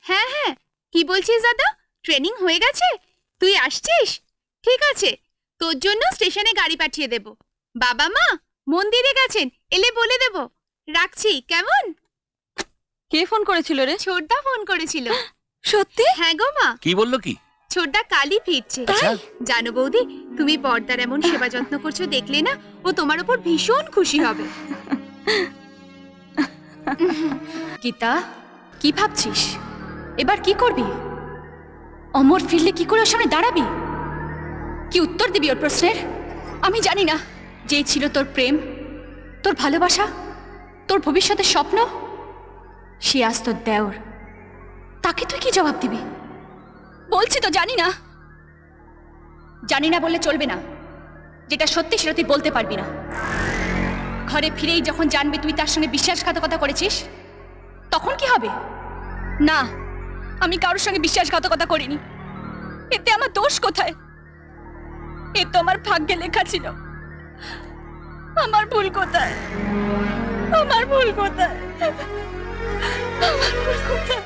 হ্যাঁ হ্যাঁ, কি বলছিস দাদা? ট্রেনিং হয়ে গেছে? তুই আসছিস? ঠিক আছে, তোর জন্য স্টেশনে গাড়ি পাঠিয়ে দেব। বাবা মা মন্দিরে গেছেন, এলে বলে দেব। রাখছি, কেমন? কে ফোন করেছিল রে? ছোটদা ফোন করেছিল। সত্যি? হ্যাঁ গো মা, কি বললো কি? ছোটদা কালই ফিরছে। আচ্ছা। জানো বৌদি, তুমি বড়দার এমন সেবা যত্ন করছো দেখলে না, ও তোমার উপর ভীষণ খুশি হবে। গীতা, কি ভাবছিস? এবার কি করবি? অমর ফিরলে কি করে ওর সামনে দাঁড়াবি? কি উত্তর দিবি ওর প্রশ্নের? আমি জানি না, যেই ছিল তোর প্রেম, তোর ভালোবাসা, তোর ভবিষ্যতের স্বপ্ন, সে আজ তোর দেওর। তাকে তুই কি জবাব দিবি? বলছি তো জানি না। জানি না বললে চলবে না। যেটা সত্যি সেটা তুই বলতে পারবি না। ঘরে ফিরেই যখন জানবি তুই তার সঙ্গে বিশ্বাসঘাতকতা করেছিস, তখন কি হবে? না, আমি কারোর সঙ্গে বিশ্বাসঘাতকতা করিনি। এতে আমার দোষ কোথায়? এ তো আমার ভাগ্যে লেখা ছিল। আমার ভুল কোথায়? আমার ভুল কোথায়? আমার ভুল কোথায়?